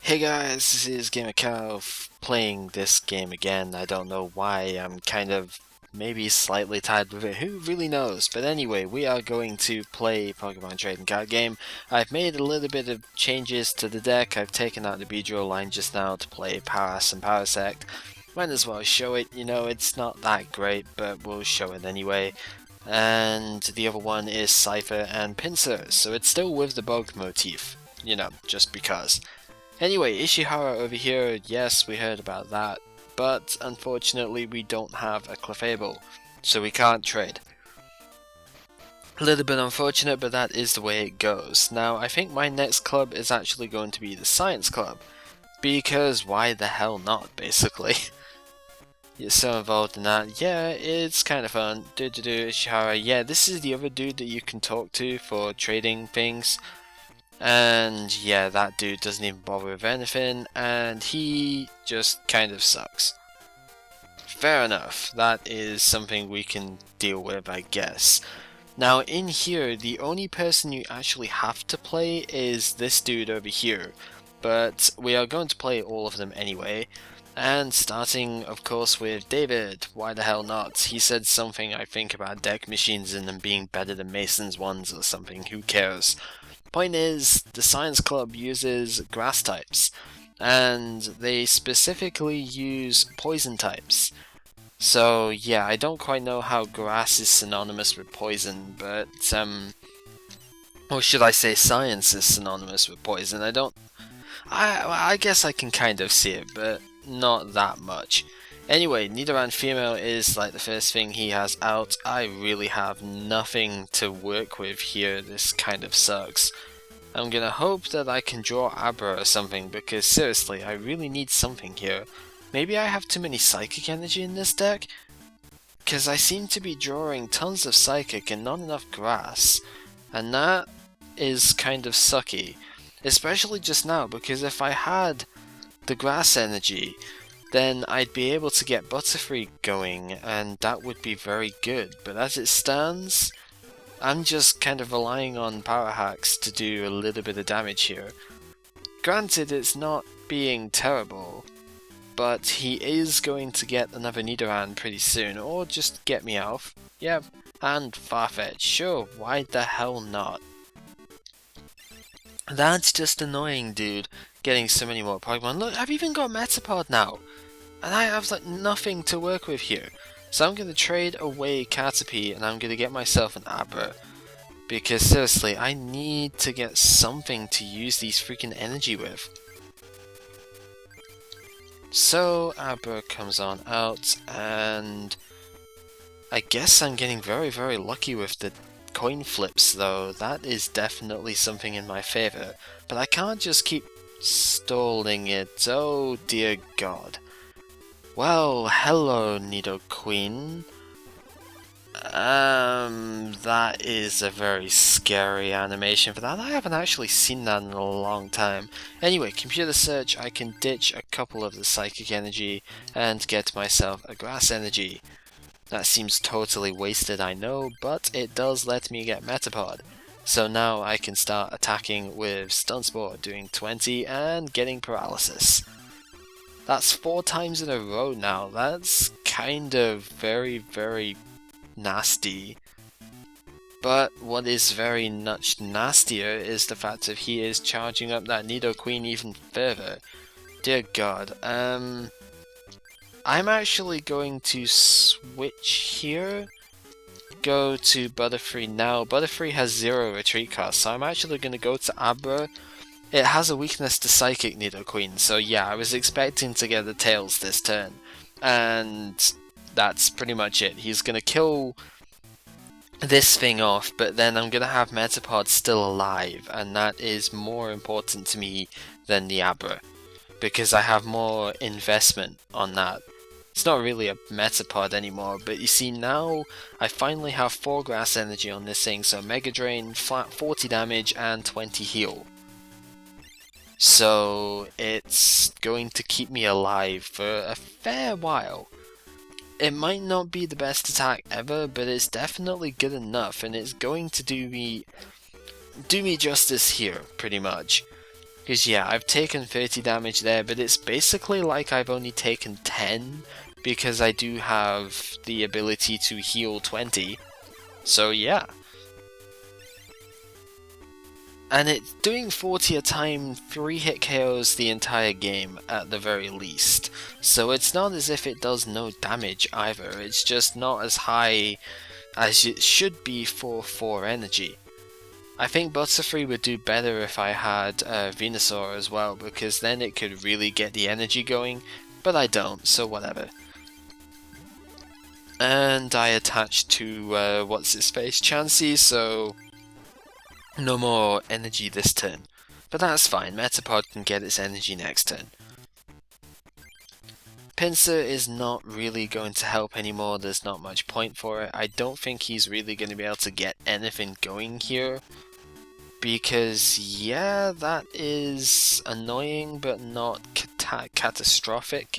Hey guys, this is gamercal playing this game again. I don't know why, I'm kind of maybe slightly tired with it, who really knows? But anyway, we are going to play Pokemon trading card game. I've made a little bit of changes to the deck. I've taken out the Beedrill line just now to play Paras and Parasect. Might as well show it, it's not that great, but we'll show it anyway. And the other one is Cypher and Pinsir, so it's still with the bug motif, just because. Anyway, Ishihara over here, yes, we heard about that, but unfortunately we don't have a Clefable, so we can't trade. A little bit unfortunate, but that is the way it goes. Now, I think my next club is actually going to be the Science Club, because why the hell not, basically. You're so involved in that. Yeah, it's kind of fun. Ishihara. Yeah, this is the other dude that you can talk to for trading things. And yeah, that dude doesn't even bother with anything, and he just kind of sucks. Fair enough, that is something we can deal with, I guess. Now in here, the only person you actually have to play is this dude over here, but we are going to play all of them anyway. And starting, of course, with David. Why the hell not? He said something, I think, about deck machines and them being better than Mason's ones or something, who cares? Point is, the Science Club uses grass types, and they specifically use poison types. So yeah, I don't quite know how grass is synonymous with poison, but or should I say science is synonymous with poison? I guess I can kind of see it, but not that much. Anyway, Nidoran female is like the first thing he has out. I really have nothing to work with here. This kind of sucks. I'm gonna hope that I can draw Abra or something, because seriously, I really need something here. Maybe I have too many Psychic energy in this deck? Because I seem to be drawing tons of Psychic and not enough Grass. And that is kind of sucky. Especially just now, because if I had the Grass energy, then I'd be able to get Butterfree going, and that would be very good. But as it stands, I'm just kind of relying on power hacks to do a little bit of damage here. Granted, it's not being terrible, but he is going to get another Nidoran pretty soon, or just get me out. Yeah, and Farfetch, sure, why the hell not? That's just annoying, dude, getting so many more Pokemon. Look, I've even got Metapod now, and I have like nothing to work with here. So I'm going to trade away Caterpie, and I'm going to get myself an Abra. Because seriously, I need to get something to use these freaking energy with. So Abra comes on out, and I guess I'm getting very, very lucky with the coin flips though. That is definitely something in my favor. But I can't just keep stalling it. Oh dear god. Well, hello Nidoqueen. That is a very scary animation for that. I haven't actually seen that in a long time. Anyway, computer search, I can ditch a couple of the Psychic energy and get myself a Grass energy. That seems totally wasted, I know, but it does let me get Metapod. So now I can start attacking with Stun Spore, doing 20 and getting Paralysis. That's 4 times in a row now. That's kind of very, very nasty. But what is very much nastier is the fact that he is charging up that Nidoqueen even further. Dear god. I'm actually going to switch here. Go to Butterfree now. Butterfree has 0 retreat cost, so I'm actually going to go to Abra. It has a weakness to Psychic Nidoqueen, so yeah, I was expecting to get the Tails this turn. And that's pretty much it. He's going to kill this thing off, but then I'm going to have Metapod still alive, and that is more important to me than the Abra, because I have more investment on that. It's not really a Metapod anymore, but you see now I finally have 4 Grass energy on this thing, so Mega Drain, flat 40 damage and 20 heal. So it's going to keep me alive for a fair while. It might not be the best attack ever, but it's definitely good enough, and it's going to do me justice here, pretty much. Because yeah, I've taken 30 damage there, but it's basically like I've only taken 10, because I do have the ability to heal 20. So yeah. And it's doing 40 a time, 3 hit KOs the entire game at the very least. So it's not as if it does no damage either, it's just not as high as it should be for 4 energy. I think Butterfree would do better if I had Venusaur as well, because then it could really get the energy going, but I don't, so whatever. And I attached to what's-his-face, Chansey, so no more energy this turn. But that's fine, Metapod can get its energy next turn. Pinsir is not really going to help anymore, there's not much point for it. I don't think he's really going to be able to get anything going here. Because, yeah, that is annoying, but not catastrophic.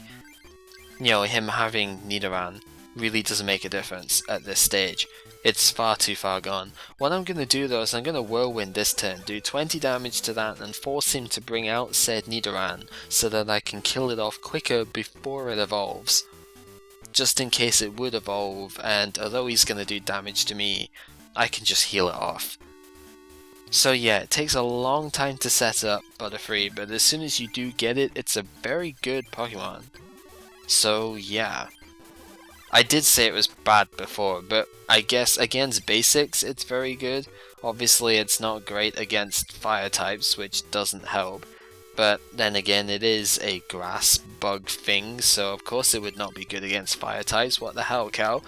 You know, him having Nidoran really doesn't make a difference at this stage. It's far too far gone. What I'm going to do though is I'm going to Whirlwind this turn, do 20 damage to that and force him to bring out said Nidoran so that I can kill it off quicker before it evolves. Just in case it would evolve, and although he's going to do damage to me, I can just heal it off. So yeah, it takes a long time to set up Butterfree, but as soon as you do get it, it's a very good Pokemon. So yeah. I did say it was bad before, but I guess against basics it's very good. Obviously it's not great against fire types, which doesn't help. But then again, it is a grass bug thing, so of course it would not be good against fire types. What the hell, Cal?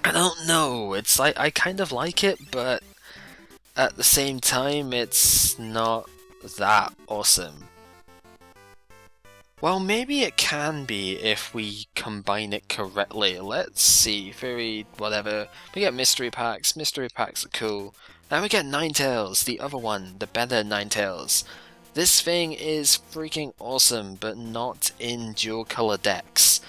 I don't know, it's like, I kind of like it, but at the same time it's not that awesome. Well, maybe it can be if we combine it correctly. Let's see, whatever. We get mystery packs are cool. And we get Ninetales, the other one, the better Ninetales. This thing is freaking awesome, but not in dual color decks.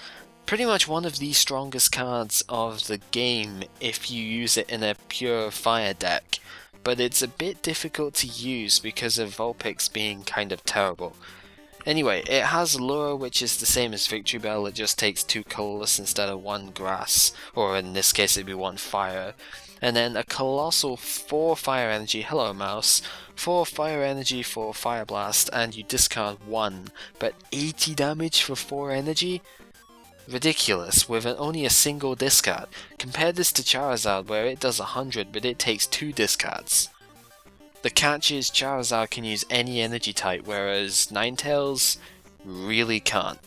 Pretty much one of the strongest cards of the game if you use it in a pure fire deck. But it's a bit difficult to use because of Vulpix being kind of terrible. Anyway, it has Lure, which is the same as Victory Bell, it just takes 2 colorless instead of 1 grass, or in this case it'd be 1 fire. And then a colossal 4 fire energy, hello mouse, 4 fire energy for Fire Blast, and you discard 1, but 80 damage for 4 energy? Ridiculous, with only a single discard. Compare this to Charizard where it does 100 but it takes 2 discards. The catch is Charizard can use any energy type, whereas Ninetales really can't.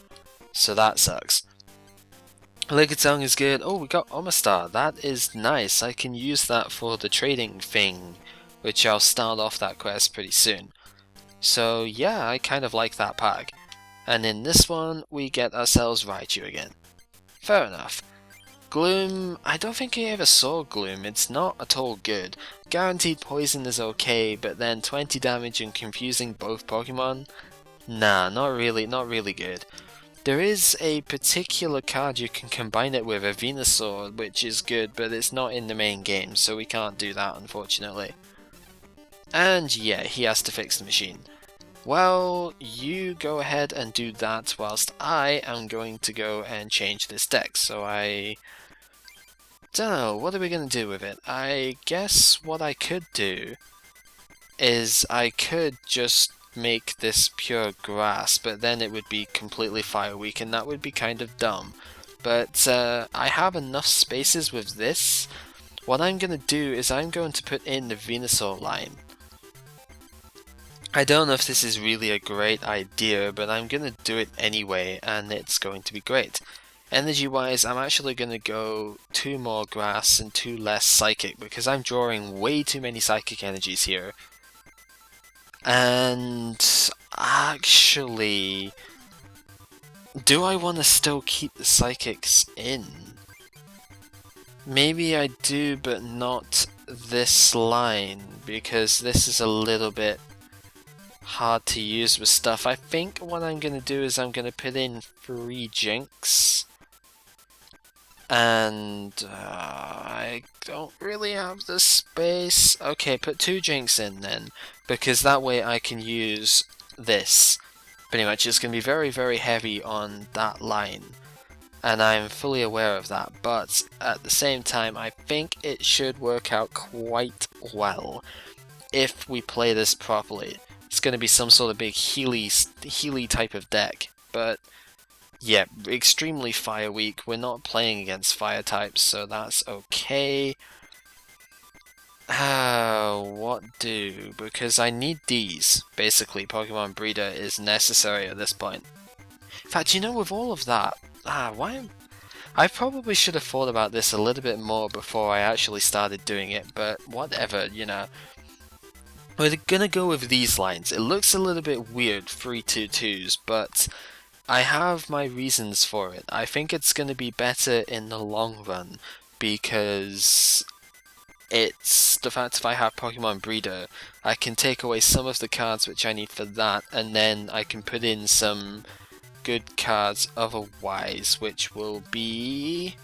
So that sucks. Lickitung is good. Oh, we got Omastar. That is nice. I can use that for the trading thing, which I'll start off that quest pretty soon. So yeah, I kind of like that pack. And in this one, we get ourselves Raichu again. Fair enough. Gloom, I don't think I ever saw Gloom, it's not at all good. Guaranteed poison is okay, but then 20 damage and confusing both Pokemon? Nah, not really good. There is a particular card you can combine it with, a Venusaur, which is good, but it's not in the main game, so we can't do that unfortunately. And yeah, he has to fix the machine. Well, you go ahead and do that whilst I am going to go and change this deck, so I don't know, what are we going to do with it? I guess what I could do is I could just make this pure grass, but then it would be completely fire weak and that would be kind of dumb. But I have enough spaces with this. What I'm going to do is I'm going to put in the Venusaur line. I don't know if this is really a great idea, but I'm going to do it anyway and it's going to be great. Energy wise, I'm actually going to go 2 more grass and 2 less psychic because I'm drawing way too many psychic energies here. And actually, do I want to still keep the psychics in? Maybe I do, but not this line because this is a little bit hard to use with stuff. I think what I'm going to do is I'm going to put in 3 Jinx. And I don't really have the space. Okay, put 2 Jinx in then, because that way I can use this. Pretty much, it's going to be very, very heavy on that line, and I'm fully aware of that, but at the same time, I think it should work out quite well if we play this properly. It's going to be some sort of big Healy type of deck, but yeah, extremely fire weak. We're not playing against fire types, so that's okay. What do? Because I need these. Basically, Pokemon Breeder is necessary at this point. In fact, you know, with all of that, why? I probably should have thought about this a little bit more before I actually started doing it, but whatever, you know. We're gonna go with these lines. It looks a little bit weird, 3-2-2s, but I have my reasons for it. I think it's gonna be better in the long run, because it's the fact if I have Pokemon Breeder, I can take away some of the cards which I need for that, and then I can put in some good cards otherwise, which will be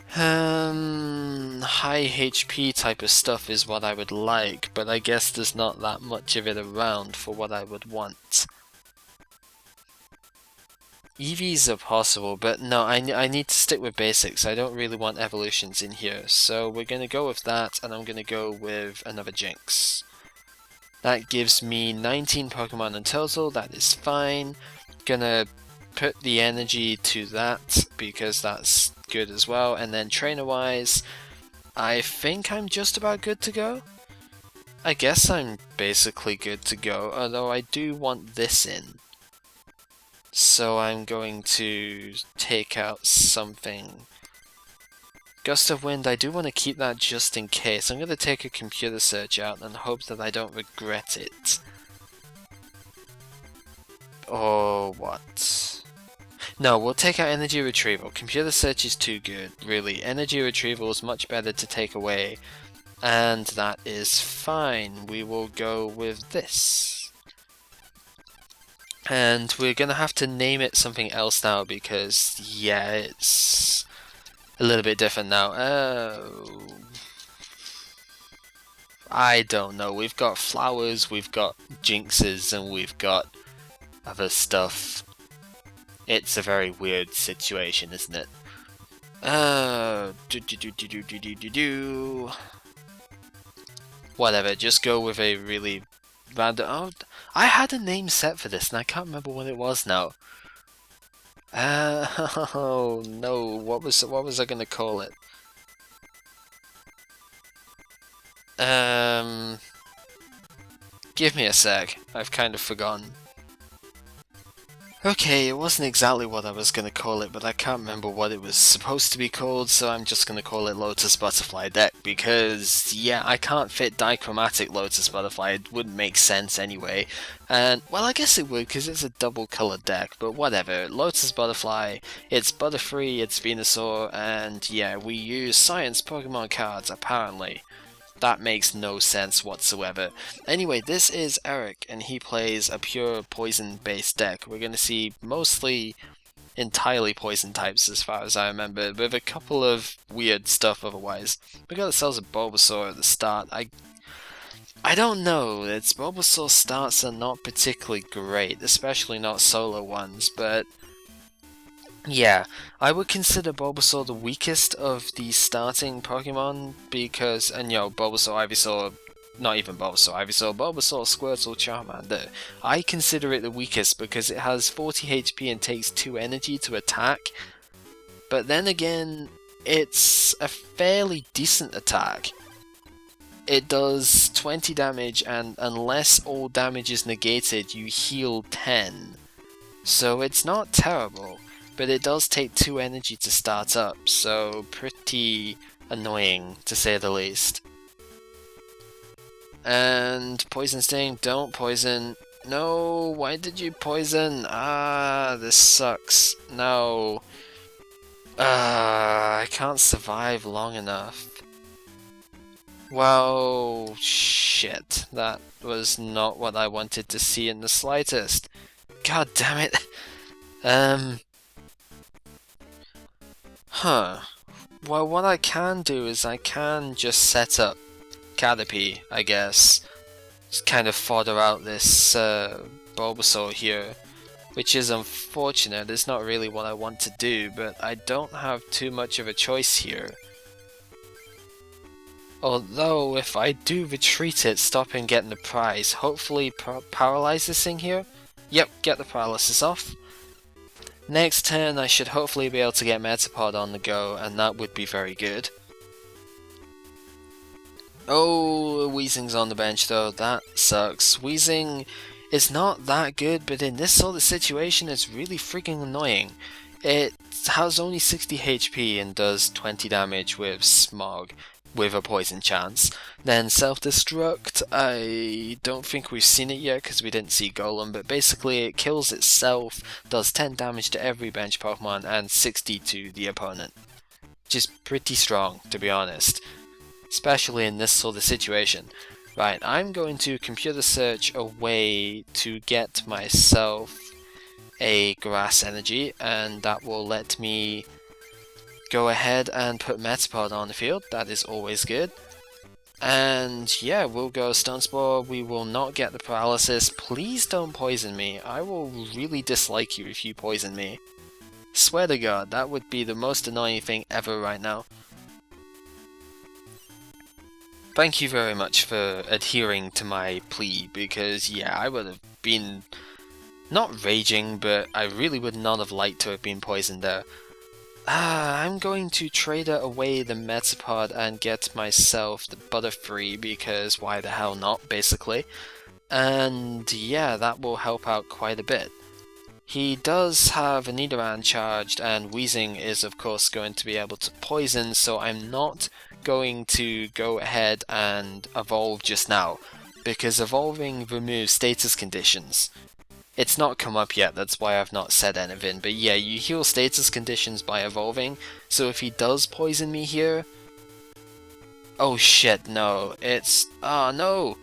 high HP type of stuff is what I would like, but I guess there's not that much of it around for what I would want. EVs are possible, but no, I need to stick with basics. I don't really want evolutions in here, so we're going to go with that, and I'm going to go with another Jinx. That gives me 19 Pokemon in total, that is fine. Gonna put the energy to that, because that's good as well, and then trainer-wise, I think I'm just about good to go. I guess I'm basically good to go, although I do want this in. So I'm going to take out something. Gust of Wind, I do want to keep that just in case. I'm going to take a computer search out and hope that I don't regret it. Or what? No, we'll take out Energy Retrieval. Computer search is too good, really. Energy Retrieval is much better to take away. And that is fine. We will go with this. And we're going to have to name it something else now because, yeah, it's a little bit different now. Oh, I don't know. We've got flowers, we've got jinxes, and we've got other stuff. It's a very weird situation, isn't it? Whatever, just go with a really random. Oh, I had a name set for this, and I can't remember what it was now. Oh no, what was I gonna call it? Give me a sec. I've kind of forgotten. Okay, it wasn't exactly what I was gonna call it, but I can't remember what it was supposed to be called, so I'm just gonna call it Lotus Butterfly Deck, because, yeah, I can't fit dichromatic Lotus Butterfly, it wouldn't make sense anyway. And, well, I guess it would, because it's a double-colored deck, but whatever. Lotus Butterfly, it's Butterfree, it's Venusaur, and, yeah, we use Science Pokemon cards, apparently. That makes no sense whatsoever. Anyway, this is Eric, and he plays a pure poison-based deck. We're going to see mostly entirely poison types as far as I remember, with a couple of weird stuff otherwise. We got ourselves a Bulbasaur at the start. I don't know, its Bulbasaur starts are not particularly great, especially not solo ones, but yeah, I would consider Bulbasaur the weakest of the starting Pokemon because, and you know, Bulbasaur, Ivysaur, not even Bulbasaur, Ivysaur, Bulbasaur, Squirtle, Charmander. I consider it the weakest because it has 40 HP and takes 2 energy to attack, but then again, it's a fairly decent attack. It does 20 damage, and unless all damage is negated, you heal 10. So it's not terrible. But it does take 2 energy to start up, so pretty annoying, to say the least. And Poison Sting, don't poison. No, why did you poison? This sucks. No. I can't survive long enough. Well, shit. That was not what I wanted to see in the slightest. God damn it. Huh. Well, what I can do is I can just set up Caterpie, I guess. Just kind of fodder out this Bulbasaur here, which is unfortunate. It's not really what I want to do, but I don't have too much of a choice here. Although, if I do retreat it, stop him getting the prize, hopefully paralyze this thing here. Yep, get the paralysis off. Next turn I should hopefully be able to get Metapod on the go, and that would be very good. Oh, Weezing's on the bench though, that sucks. Weezing is not that good, but in this sort of situation it's really freaking annoying. It has only 60 HP and does 20 damage with Smog, with a poison chance. Then Self-Destruct, I don't think we've seen it yet because we didn't see Golem, but basically it kills itself, does 10 damage to every bench Pokemon and 60 to the opponent. Which is pretty strong, to be honest. Especially in this sort of situation. Right, I'm going to computer search a way to get myself a grass energy, and that will let me go ahead and put Metapod on the field. That is always good. And yeah, we'll go Stone Spore. We will not get the paralysis. Please don't poison me. I will really dislike you if you poison me. Swear to God, that would be the most annoying thing ever right now. Thank you very much for adhering to my plea, because yeah, I would have been not raging, but I really would not have liked to have been poisoned there. I'm going to trade away the Metapod and get myself the Butterfree, because why the hell not, basically. And yeah, that will help out quite a bit. He does have a Nidoran charged, and Weezing is of course going to be able to poison, so I'm not going to go ahead and evolve just now, because evolving removes status conditions. It's not come up yet, that's why I've not said anything, but yeah, you heal status conditions by evolving, so if he does poison me here... Oh shit, no, it's... Oh no!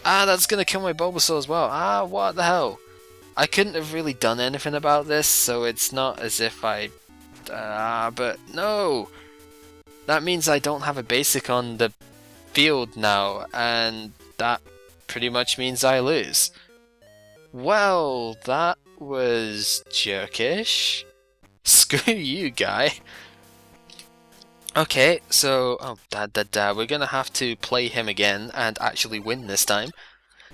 That's gonna kill my Bulbasaur as well, what the hell? I couldn't have really done anything about this, so it's not as if I... but no! That means I don't have a basic on the field now, and that pretty much means I lose. Well, that was jerkish. Screw you, guy. Okay, so... Oh, we're gonna have to play him again and actually win this time.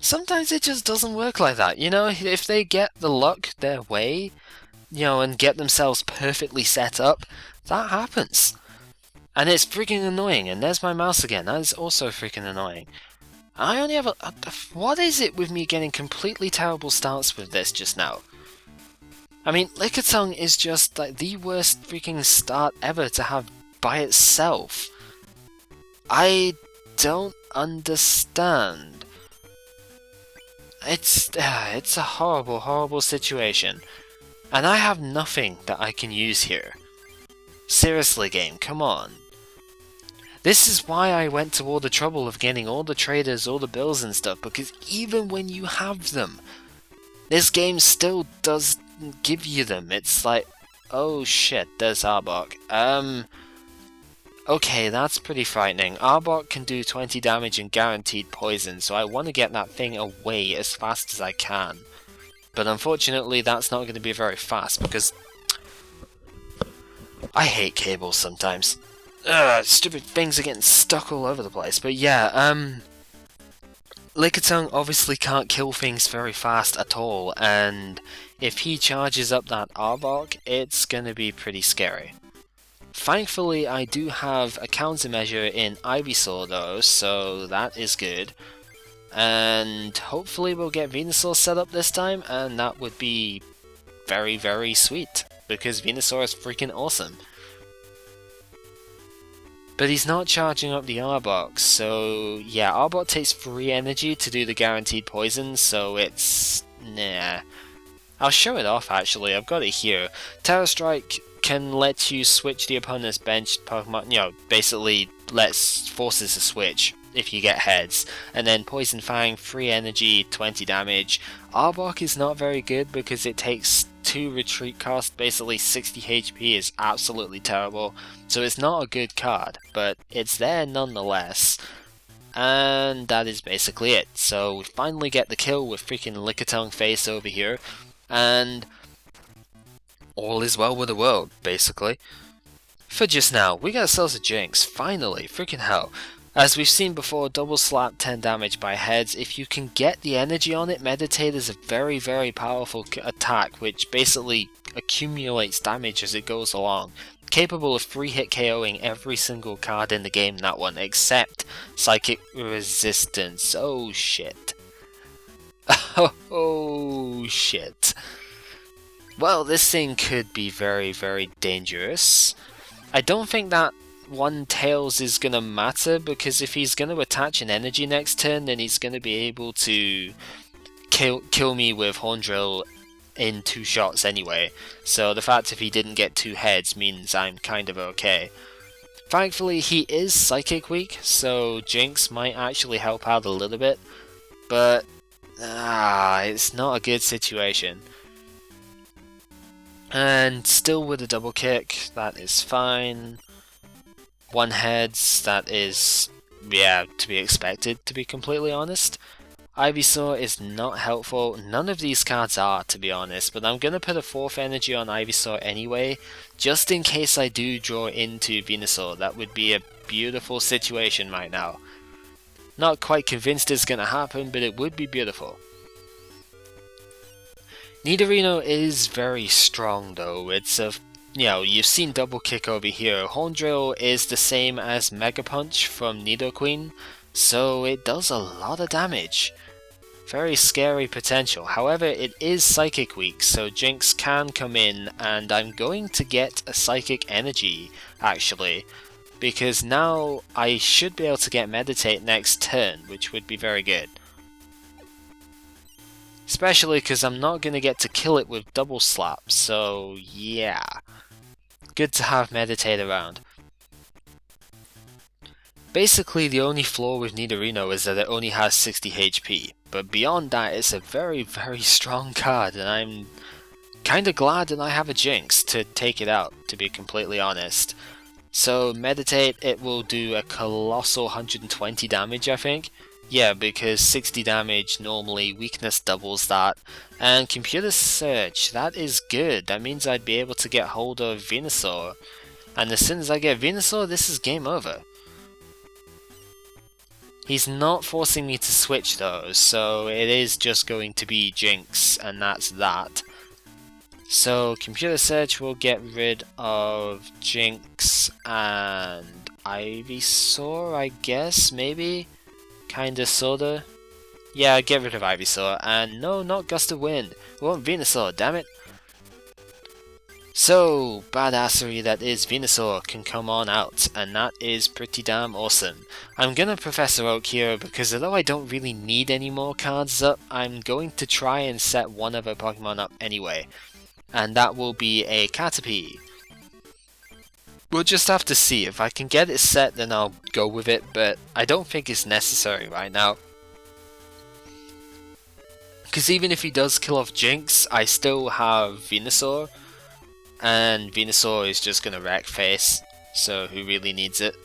Sometimes it just doesn't work like that, you know? If they get the luck their way, you know, and get themselves perfectly set up, that happens. And it's freaking annoying, and there's my mouse again, that is also freaking annoying. I only have what is it with me getting completely terrible starts with this just now? I mean, Lickitung is just like the worst freaking start ever to have by itself. I don't understand. It's a horrible, horrible situation. And I have nothing that I can use here. Seriously, game, come on. This is why I went to all the trouble of getting all the traders, all the bills and stuff, because even when you have them, this game still doesn't give you them. It's like, oh shit, there's Arbok. Okay, that's pretty frightening. Arbok can do 20 damage and guaranteed poison, so I want to get that thing away as fast as I can. But unfortunately, that's not going to be very fast, because I hate cables sometimes. Stupid things are getting stuck all over the place. But yeah, Lickitung obviously can't kill things very fast at all, and if he charges up that Arbok, it's gonna be pretty scary. Thankfully, I do have a countermeasure in Ivysaur though, so that is good. And hopefully we'll get Venusaur set up this time, and that would be very, very sweet, because Venusaur is freaking awesome. But he's not charging up the Arbok, so yeah, Arbok takes 3 energy to do the guaranteed poison, so it's... nah. I'll show it off actually, I've got it here. Terra Strike can let you switch the opponent's bench Pokemon, you know, basically forces a switch. if you get heads. And then Poison Fang, 3 energy, 20 damage. Arbok is not very good because it takes 2 retreat cost, basically 60 HP is absolutely terrible. So it's not a good card, but it's there nonetheless. And that is basically it. So we finally get the kill with freaking Lickitung face over here, and all is well with the world, basically. For just now, we got ourselves a Jinx, finally, freaking hell. As we've seen before, double slap 10 damage by heads. If you can get the energy on it, Meditate is a very, very powerful attack which basically accumulates damage as it goes along. Capable of 3-hit KOing every single card in the game, that one, except Psychic Resistance. Oh shit. Oh shit. Well, this thing could be very, very dangerous. I don't think that one Tails is gonna matter, because if he's gonna attach an energy next turn, then he's gonna be able to kill me with Horn Drill in 2 shots anyway. So the fact if he didn't get 2 heads means I'm kind of okay. Thankfully he is Psychic weak, so Jinx might actually help out a little bit, but it's not a good situation. And still with a double kick, that is fine. 1 heads, that is, yeah, to be expected, to be completely honest. Ivysaur is not helpful, none of these cards are, to be honest, but I'm gonna put a 4th energy on Ivysaur anyway, just in case I do draw into Venusaur. That would be a beautiful situation right now. Not quite convinced it's gonna happen, but it would be beautiful. Nidorino is very strong though. It's a, you've seen double kick over here. Horn Drill is the same as Mega Punch from Nidoqueen, so it does a lot of damage. Very scary potential. However, it is Psychic weak, so Jinx can come in, and I'm going to get a Psychic Energy, actually, because now I should be able to get Meditate next turn, which would be very good. Especially because I'm not going to get to kill it with double slap, so yeah. Good to have Meditate around. Basically the only flaw with Nidorino is that it only has 60 HP, but beyond that it's a very, very strong card, and I'm kinda glad that I have a Jinx to take it out, to be completely honest. So Meditate, it will do a colossal 120 damage I think. Yeah, because 60 damage normally, weakness doubles that. And Computer Search, that is good. That means I'd be able to get hold of Venusaur. And as soon as I get Venusaur, this is game over. He's not forcing me to switch though, so it is just going to be Jinx, and that's that. So Computer Search will get rid of Jinx and Ivysaur, I guess, maybe? Kinda, sorta. Yeah, get rid of Ivysaur, and no, not Gust of Wind. We want Venusaur, damn it. So, badassery that is Venusaur can come on out, and that is pretty damn awesome. I'm gonna Professor Oak here, because although I don't really need any more cards up, I'm going to try and set one other Pokemon up anyway. And that will be a Caterpie. We'll just have to see. If I can get it set, then I'll go with it, but I don't think it's necessary right now. Because even if he does kill off Jinx, I still have Venusaur, and Venusaur is just gonna wreck face, so who really needs it?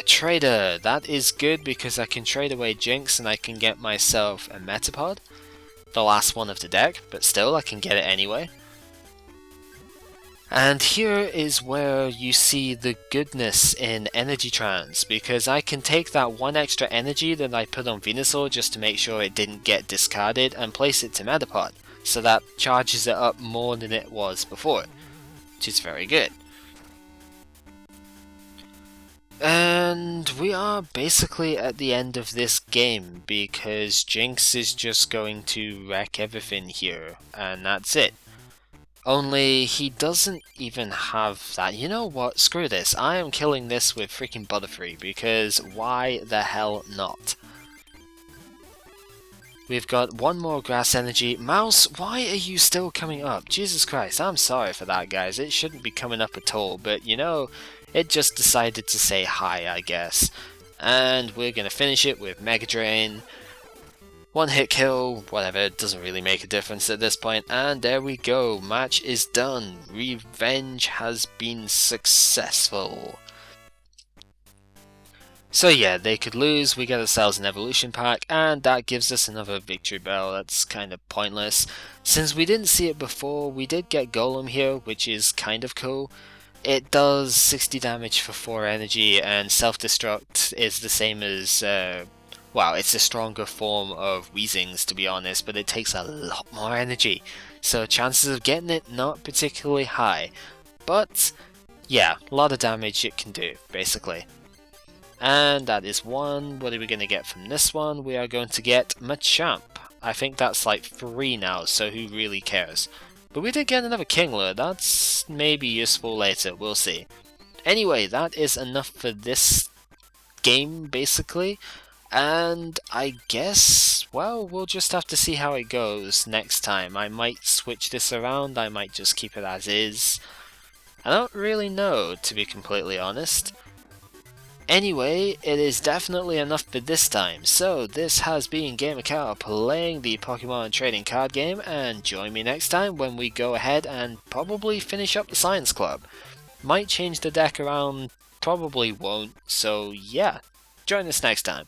Trader, that is good because I can trade away Jinx and I can get myself a Metapod. The last one of the deck, but still I can get it anyway. And here is where you see the goodness in Energy Trance, because I can take that 1 extra energy that I put on Venusaur just to make sure it didn't get discarded and place it to Metapod, so that charges it up more than it was before, which is very good. And we are basically at the end of this game, because Jinx is just going to wreck everything here, and that's it. Only he doesn't even have that. You know what? Screw this. I am killing this with freaking Butterfree, because why the hell not? We've got 1 more grass energy. Mouse, why are you still coming up? Jesus Christ, I'm sorry for that, guys. It shouldn't be coming up at all, but you know, it just decided to say hi, I guess. And we're going to finish it with Mega Drain. One hit kill, whatever, it doesn't really make a difference at this point. And there we go, match is done. Revenge has been successful. So yeah, they could lose, we get ourselves an evolution pack, and that gives us another victory bell. That's kind of pointless. Since we didn't see it before, we did get Golem here, which is kind of cool. It does 60 damage for 4 energy, and self-destruct is the same as, well, it's a stronger form of Weezing's, to be honest, but it takes a lot more energy. So chances of getting it, not particularly high. But, yeah, a lot of damage it can do, basically. And that is one. What are we going to get from this one? We are going to get Machamp. I think that's like 3 now, so who really cares? But we did get another Kingler. That's maybe useful later, we'll see. Anyway, that is enough for this game, basically. And I guess, well, we'll just have to see how it goes next time. I might switch this around, I might just keep it as is. I don't really know, to be completely honest. Anyway, it is definitely enough for this time, so this has been gamercal playing the Pokemon trading card game, and join me next time when we go ahead and probably finish up the Science Club. Might change the deck around, probably won't, so yeah, join us next time.